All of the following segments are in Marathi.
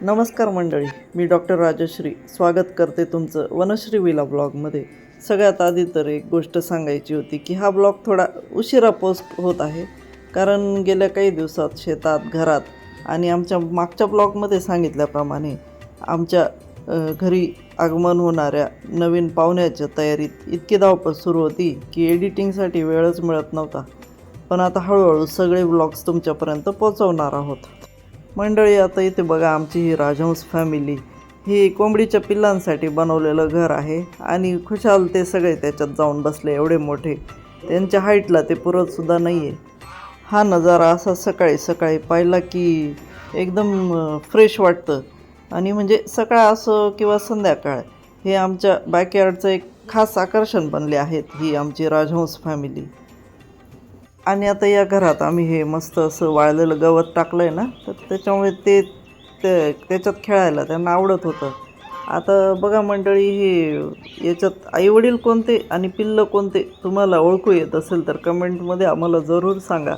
नमस्कार मंडळी, मी डॉक्टर राजश्री स्वागत करते तुमचं वनश्री विला ब्लॉगमध्ये. सगळ्यात आधी तर एक गोष्ट सांगायची होती की हा ब्लॉग थोडा उशिरा पोस्ट होत आहे, कारण गेल्या काही दिवसात शेतात, घरात आणि आमच्या मागच्या ब्लॉगमध्ये सांगितल्याप्रमाणे आमच्या घरी आगमन होणाऱ्या नवीन पाहुण्याच्या तयारीत इतकी धावपळ सुरू होती की एडिटिंगसाठी वेळच मिळत नव्हता. पण आता हळूहळू सगळे ब्लॉग्स तुमच्यापर्यंत पोहोचवणार आहोत. मंडळी, आता इथे बघा, आमची ही राजहंस फॅमिली ही कोंबडीच्या पिल्लांसाठी बनवलेलं घर आहे आणि खुशाल ते सगळे त्याच्यात जाऊन बसले. एवढे मोठे, त्यांच्या हाईटला ते पुरतसुद्धा नाही आहे. हा नजारा असा सकाळी सकाळी पाहिला की एकदम फ्रेश वाटतं. आणि म्हणजे सकाळ असो किंवा संध्याकाळ, हे आमच्या बॅकयार्डचं एक खास आकर्षण बनले आहेत ही आमची राजहंस फॅमिली. आणि आता या घरात आम्ही हे मस्त असं वाळलेलं गवत टाकलं आहे ना, तर त्याच्यामुळे ते त्याच्यात खेळायला त्यांना आवडत होतं. आता बघा मंडळी, हे याच्यात आईवडील कोणते आणि पिल्लं कोणते तुम्हाला ओळखू येत असेल तर कमेंटमध्ये आम्हाला जरूर सांगा.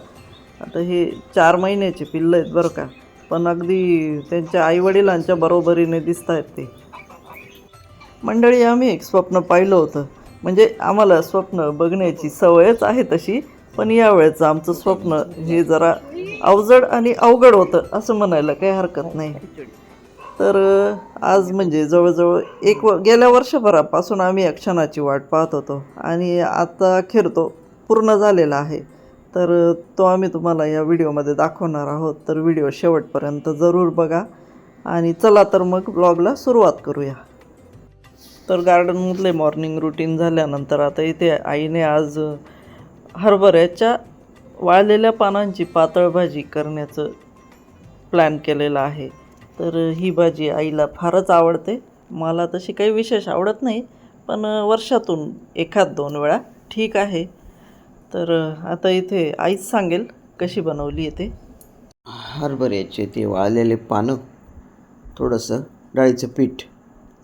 आता हे 4 महिन्याचे पिल्लं आहेत बरं का, पण अगदी त्यांच्या आईवडिलांच्या बरोबरीने दिसत आहेत ते. मंडळी, आम्ही एक स्वप्न पाहिलं होतं. म्हणजे आम्हाला स्वप्न बघण्याची सवयच आहे तशी, पण यावेळेचं आमचं स्वप्न हे जरा अवजड आणि अवघड होतं असं म्हणायला काही हरकत नाही. तर आज म्हणजे जवळजवळ गेल्या वर्षभरापासून आम्ही या क्षणाची वाट पाहत होतो आणि आता अखेर तो पूर्ण झालेला आहे. तर तो आम्ही तुम्हाला या व्हिडिओमध्ये दाखवणार आहोत. तर व्हिडिओ शेवटपर्यंत जरूर बघा आणि चला तर मग ब्लॉगला सुरुवात करूया. तर गार्डनमधले मॉर्निंग रुटीन झाल्यानंतर आता इथे आईने आज हरभऱ्याच्या वाळलेल्या पानांची पातळ भाजी करण्याचं प्लॅन केलेलं आहे. तर ही भाजी आईला फारच आवडते. मला तशी काही विशेष आवडत नाही, पण वर्षातून 1-2 वेळा ठीक आहे. तर आता इथे आईच सांगेल कशी बनवली आहे ते. हरभऱ्याचे ते वाळलेले पानं, थोडंसं डाळीचं पीठ,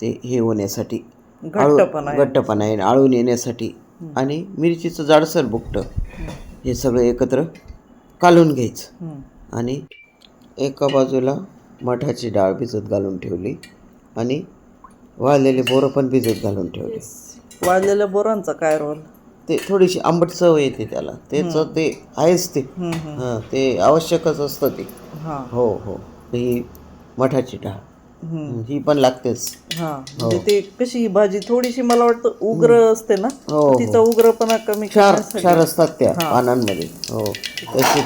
ते हे होण्यासाठी घट्टपणा आळून येण्यासाठी, आणि मिरचीचं जाडसर बुकटं, हे सगळं एकत्र कालून घ्यायचं. आणि एका बाजूला मठाची डाळ भिजत घालून ठेवली आणि वाळलेले बोरं पण भिजत घालून ठेवले. वाळलेल्या बोरांचा काय रोल? ते थोडीशी आंबट चव येते त्याला, त्याचं ते आहेच ते. हां, ते आवश्यकच असतं ते. हो हो, ही मठाची डाळ ही पण लागतेच. म्हणजे ते कशी ही भाजी थोडीशी मला वाटतं उग्र असते ना, तिचा उग्रपणा कमी क्षार असतात त्या पानांमध्ये. हो, तसे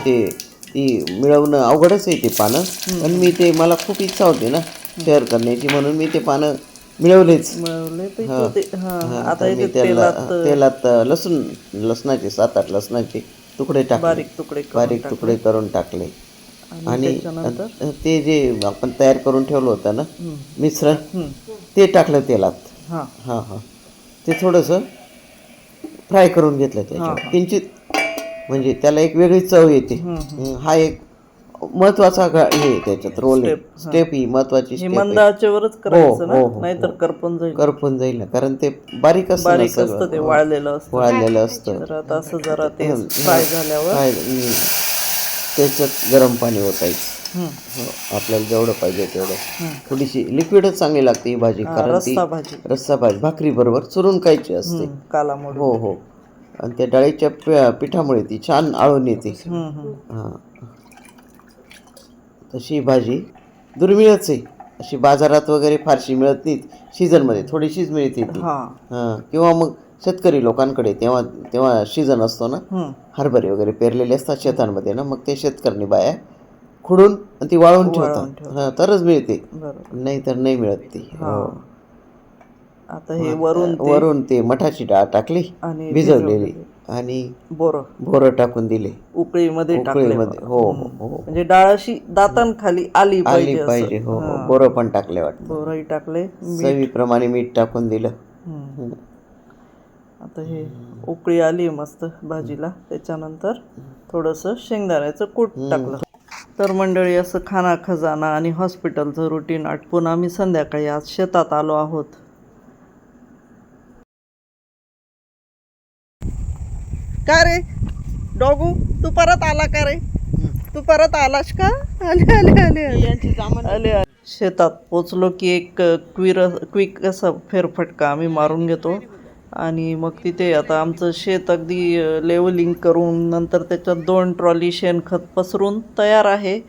ती मिळवणं अवघडच आहे ते पानं. पण मला खूप इच्छा होती ना शेअर करण्याची, म्हणून मी ते पानं मिळवलेच. आता मी तेलात लसणाचे 7-8 लसणाचे तुकडे टाकले, बारीक तुकडे करून टाकले. आणि ते जे आपण तयार करून ठेवलं होतं ना मिश्रण, ते टाकलं तेलात. ते थोडंसं फ्राय करून घेतलं त्याच्यात किंचित, म्हणजे त्याला एक वेगळी चव येते. हा एक महत्वाचा हे त्याच्यात रोल आहे, स्टेप ही महत्वाची स्टेप. मंद आचेवरच करायचं ना, नाहीतर करपून जाईल ना, कारण ते बारीक असतं, ते वाळलेलं असतं. तर आता असं जरा ते फ्राय झाल्यावर त्याच्यात गरम पाणी ओतायचं. आपल्याला जेवढं पाहिजे तेवढं. थोडीशी लिक्विडच चांगली लागते ही भाजी, कारण ती रस्सा भाजी भाकरी बरोबर चुरून खायची असते. हो हो, आणि त्या डाळीच्या पिठामुळे ती छान आळून येते. हां, तशी भाजी दुर्मिळच आहे. अशी बाजारात वगैरे फारशी मिळत नाही. सीझनमध्ये थोडीशीच मिळते ती. किंवा मग शेतकरी लोकांकडे तेव्हा सीझन असतो ना, हरभरे वगैरे पेरलेले असतात शेतांमध्ये ना, मग ते शेतकऱ्यांनी बाया खुडून ती वाळवून ठेवतात, तरच मिळते, नाही तर नाही मिळत ती. आता हे वरून ते मठाची डाळ टाकली भिजवलेली, आणि बोरं टाकून दिले उकळीमध्ये. हो हो, म्हणजे डाळ अशी दातांखाली आली पाहिजे. हो, बोरं पण टाकले, वाटतं बोरंही टाकले, चवीप्रमाणे मीठ टाकून दिलं. आता हे उकळी आली मस्त भाजीला, त्याच्यानंतर थोडंसं शेंगदाण्याचं कूट टाकलं. तर मंडळी, असं खाना खजाना आणि हॉस्पिटलचं रुटीन आटपून आम्ही संध्याकाळी आज शेतात आलो आहोत. का रे डॉगू, तू परत आला का रे? तू परत आलास का? आले. शेतात पोचलो की एक क्विक असा फेरफटका आम्ही मारून घेतो आणि मग तिथे आता आमचं शेत अगदी लेवलिंग करून नंतर त्याच्यात 2 ट्रॉली शेणखत पसरून तयार आहे.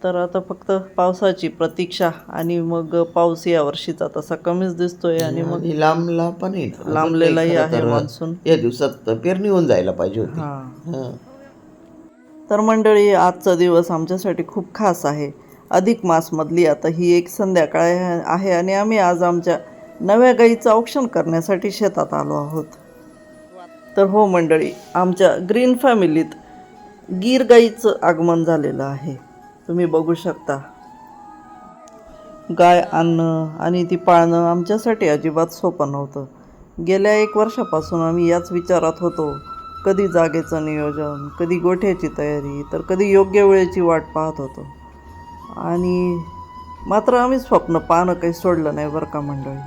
तर आता फक्त पावसाची प्रतीक्षा आणि मग पाऊस या वर्षीचा तसा कमीच दिसतोय आणि मग आणि लांबला पण आहे अजून लांबलेलाही काही खरं आहे तर मान्सून. या दिवसात पेरणी होऊन जायला पाहिजे होती. हां. तर मंडळी, आजचा दिवस आमच्यासाठी खूप खास आहे. अधिक मासमधली आता ही एक संध्याकाळ आहे आणि आम्ही आज आमच्या नव्या गाईचं औक्षण करण्यासाठी शेतात आलो आहोत. तर हो मंडळी, आमच्या ग्रीन फॅमिलीत गीर गाईचं आगमन झालेलं आहे. तुम्ही बघू शकता. गाय आणणं आणि ती पाळणं आमच्यासाठी अजिबात सोपं नव्हतं. गेल्या 1 वर्षापासून आम्ही याच विचारात होतो. कधी जागेचं नियोजन, कधी गोठ्याची तयारी, तर कधी योग्य वेळेची वाट पाहत होतो. आणि मात्र आम्ही स्वप्न पाहणं काही सोडलं नाही बरं का मंडळी.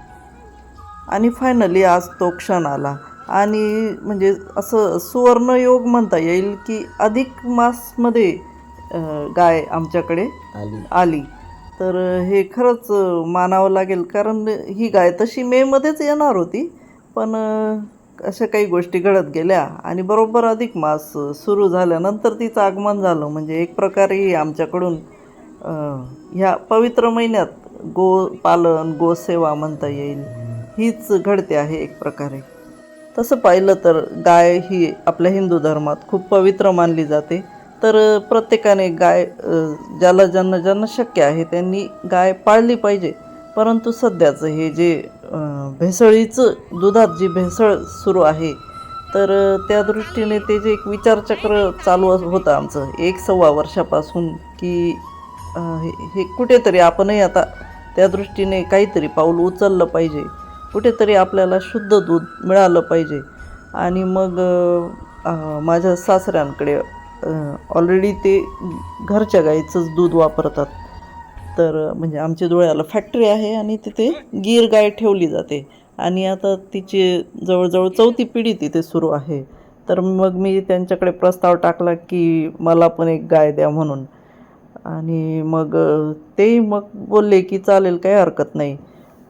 आणि फायनली आज तो क्षण आला आणि म्हणजे असं सुवर्णयोग म्हणता येईल की अधिक मासमध्ये गाय आमच्याकडे आली. तर हे खरंच मानावं लागेल, कारण ही गाय तशी मेमध्येच येणार होती, पण अशा काही गोष्टी घडत गेल्या आणि बरोबर अधिक मास सुरू झाल्यानंतर तिचं आगमन झालं. म्हणजे एक प्रकारे आमच्याकडून ह्या पवित्र महिन्यात गोपालन, गोसेवा म्हणता येईल, हीच घडते आहे एक प्रकारे. तसं पाहिलं तर गाय ही आपल्या हिंदू धर्मात खूप पवित्र मानली जाते. तर प्रत्येकाने गाय ज्यांना शक्य आहे त्यांनी गाय पाळली पाहिजे. परंतु सध्याचं हे जे भेसळीचं दुधात जी भेसळ सुरू आहे, तर त्या दृष्टीने ते जे एक विचारचक्र चालू होतं आमचं 1-1.25 वर्षापासून की हे कुठेतरी आपणही आता त्या दृष्टीने काहीतरी पाऊल उचललं पाहिजे. कुठेतरी आपल्याला शुद्ध दूध मिळालं पाहिजे. आणि मग माझ्या सासऱ्यांकडे ऑलरेडी ते घरच्या गाईचंच दूध वापरतात. तर म्हणजे आमच्या धुळ्याला फॅक्टरी आहे आणि तिथे गीर गाय ठेवली जाते आणि आता तिची जवळजवळ 4थी पिढी तिथे सुरू आहे. तर मग मी त्यांच्याकडे प्रस्ताव टाकला की मला पण एक गाय द्या म्हणून. आणि मग तेही मग बोलले की चालेल, काही हरकत नाही.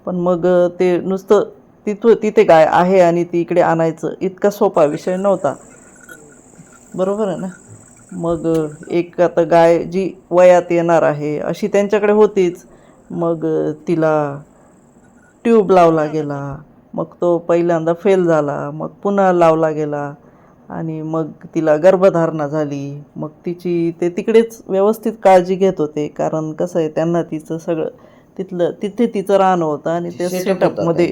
पण मग ते नुसतं तिथे गाय आहे आणि ती इकडे आणायचं इतका सोपा विषय नव्हता, बरोबर आहे ना. मग एक आता गाय जी वयात येणार आहे अशी त्यांच्याकडे होतीच. मग तिला ट्यूब लावला गेला, मग तो पहिल्यांदा फेल झाला, मग पुन्हा लावला गेला आणि मग तिला गर्भधारणा झाली. मग ते तिकडेच व्यवस्थित काळजी घेत होते, कारण कसं आहे त्यांना तिचं सगळं तिथे तिचं राहणं होतं आणि त्या सेटअपमध्ये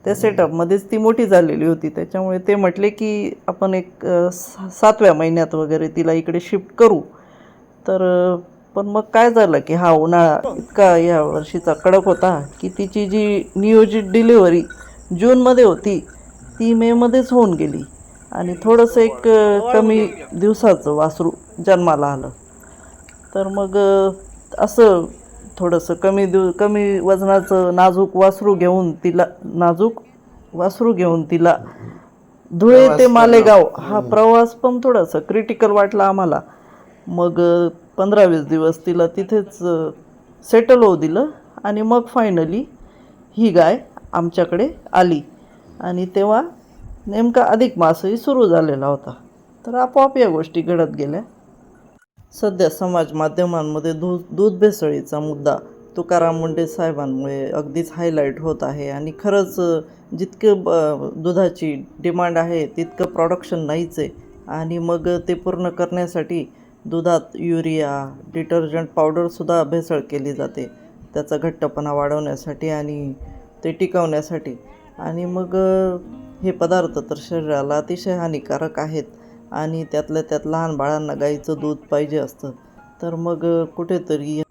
त्या सेटअपमध्येच ती मोठी झालेली होती. त्याच्यामुळे ते म्हटले की आपण एक 7व्या महिन्यात वगैरे तिला इकडे शिफ्ट करू. तर पण मग काय झालं की हा उन्हाळा इतका या वर्षीचा कडक होता की तिची जी नियोजित डिलिव्हरी जूनमध्ये होती ती मेमध्येच होऊन गेली आणि थोडंसं एक कमी दिवसाचं वासरू जन्माला आलं. तर मग असं थोडंसं कमी वजनाचं नाजूक वासरू घेऊन तिला धुळे ते मालेगाव हा प्रवास पण थोडासा क्रिटिकल वाटला आम्हाला. मग 15-20 दिवस तिला तिथेच सेटल होऊ दिलं आणि मग फायनली ही गाय आमच्याकडे आली आणि तेव्हा नेमका अधिक मासही सुरू झालेला होता. तर आपोआप या गोष्टी घडत गेल्या. सध्या समाज माध्यमांमध्ये दूध भेसळीचा मुद्दा तुकाराम मुंडे साहेबांमुळे अगदीच हायलाईट होत आहे आणि खरंच जितकं दुधाची डिमांड आहे तितकं प्रोडक्शन नाहीच आहे. आणि मग ते पूर्ण करण्यासाठी दुधात युरिया, डिटर्जंट पावडरसुद्धा भेसळ केली जाते त्याचा घट्टपणा वाढवण्यासाठी आणि ते टिकवण्यासाठी. आणि मग हे पदार्थ तर शरीराला अतिशय हानिकारक आहेत आणि त्यातल्या त्यात लहान बाळांना गाईचं दूध पाहिजे असतं. तर मग कुठेतरी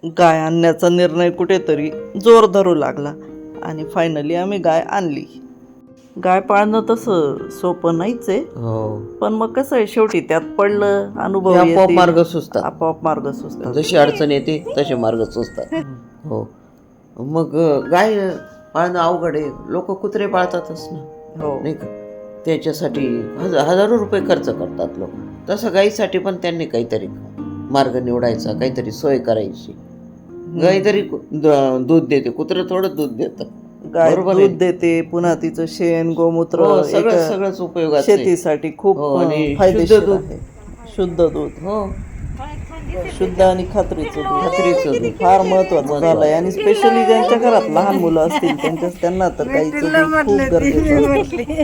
गाय आणण्याचा निर्णय कुठेतरी जोर धरू लागला आणि फायनली आम्ही गाय आणली. गाय पाळणं तसं सोपं नाहीच आहे, पण मग कसं आहे शेवटी त्यात पडलं, अनुभव आपोआप मार्ग सुचतात. जशी अडचण येते तसे मार्ग सुचतात. हो, मग गाय पाळणं अवघड आहे. लोक कुत्रे पाळतातच ना, हो नाही का, त्याच्यासाठी हजारो रुपये खर्च करतात लोक. तसं गाईसाठी पण त्यांनी काहीतरी मार्ग निवडायचा, काहीतरी सोय करायची. गाय तरी दूध देते, कुत्रं थोडं दूध देतं. गाय बरोबर आहे. दूध देते, पुन्हा तिचं शेण गोमूत्र हो, सगळं एक सगळंच उपयोगाचं आहे. शेतीसाठी खूप हो, आणि फायदेशीर शुद्ध दूध. आहे. शुद्ध दूध, हो, शुद्ध आणि खात्रीचं दूध खात्रीचं दूध. फार महत्वाचं झालंय. आणि स्पेशली ज्यांच्या घरात लहान मुलं असतील त्यांना तर गाईचं दूध खूप गरजेचं असतं,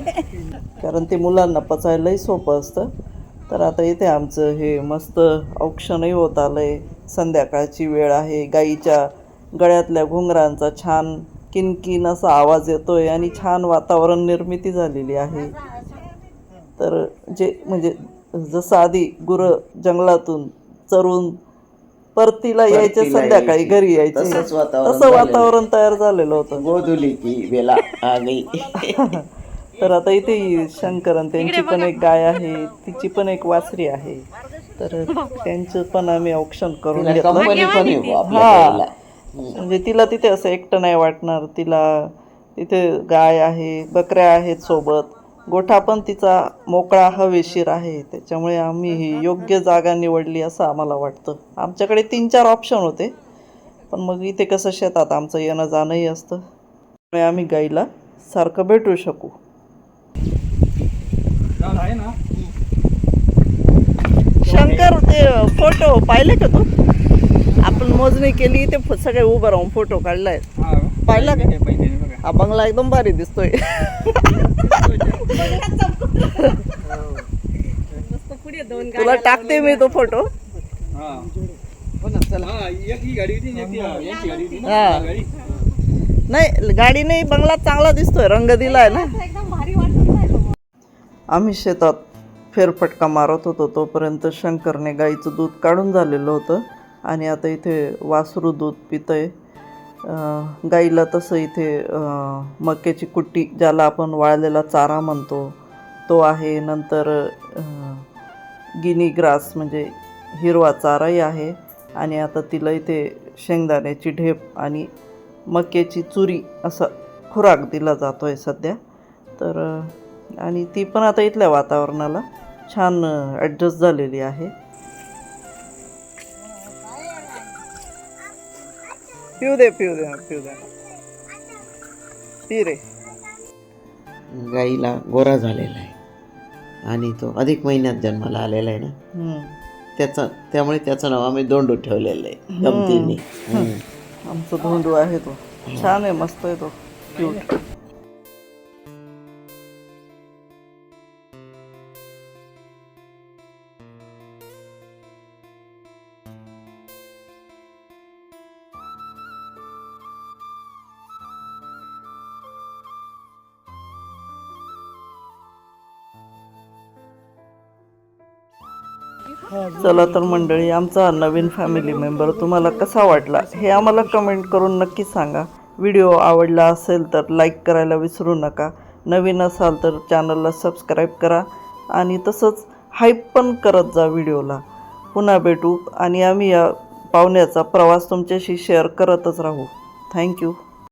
कारण ते मुलांना पचायलाही सोपं असतं. तर आता इथे आमचं हे मस्त औक्षणही होत आलंय. संध्याकाळची वेळ आहे. गाईच्या गळ्यातल्या घुंगरांचा छान किनकिन असा आवाज येतोय आणि छान वातावरण निर्मिती झालेली आहे. तर जे म्हणजे जसं आधी गुरं जंगलातून चरून परतीला यायचे, संध्याकाळी घरी यायचे, तसं वातावरण तयार झालेलं होतं. गोधुली की बेला आ गई. तर आता इथे शंकरन त्यांची पण एक गाय आहे, तिची पण एक वासरी आहे. तर त्यांचं पण आम्ही औक्षण करून घेतलं. कंपनी पण आहे बुवा आपल्या हा, गाईला. म्हणजे तिला तिथे असं एकटं नाही वाटणार. तिला तिथे गाय आहे, बकऱ्या आहेत सोबत, गोठा पण तिचा मोकळा हवेशीर आहे. त्याच्यामुळे आम्ही ही योग्य जागा निवडली असं आम्हाला वाटतं. आमच्याकडे 3-4 ऑप्शन होते, पण मग इथे कसं शेतात आमचं येणं जाणंही असतं, त्यामुळे आम्ही गाईला सारखं भेटू शकू. शंकर, ते फोटो पाहिले का तू? आपण मोजणी केली, ते सगळे उभं राहून फोटो काढलाय, पाहिला का? हा बंगला एकदम भारी दिसतोय. तुला टाकते मी तो फोटो. नाही, गाडी नाही, बंगला चांगला दिसतोय, रंग दिलाय ना. आम्ही शेतात फेरफटका मारत होतो तोपर्यंत शंकरने गाईचं दूध काढून झालेलं होतं आणि आता इथे वासरू दूध पितंय. गाईला तसं इथे मक्याची कुट्टी, ज्याला आपण वाळलेला चारा म्हणतो, तो आहे. नंतर गिनी ग्रास म्हणजे हिरवा चाराही आहे. आणि आता तिला इथे शेंगदाण्याची ढेप आणि मक्याची चुरी असा खुराक दिला जातो आहे सध्या. तर आणि ती पण आता इथल्या वातावरणाला छान ॲडजस्ट झालेली आहे. पिऊ दे पिऊ दे पिऊ दे, पी रे. गाईला गोरा झालेला आहे आणि तो अधिक महिन्यात जन्माला आलेला आहे ना, त्यामुळे त्याचं नाव आम्ही दोंडू ठेवलेलं आहे गमतीने. आमचा धोंडू आहे तो, छान आहे, मस्त आहे तो, क्यूट. चला तर मंडळी, आमचा नवीन फॅमिली मेंबर तुम्हाला कसा वाटला हे आम्हाला कमेंट करून नक्की सांगा. व्हिडिओ आवडला असेल तर लाईक करायला विसरू नका. नवीन असाल तर चॅनलला सबस्क्राईब करा आणि तसंच हाईप पण करत जा व्हिडिओला. पुन्हा भेटू आणि आम्ही या पाहुण्याचा प्रवास तुमच्याशी शेअर करतच राहू. थँक्यू.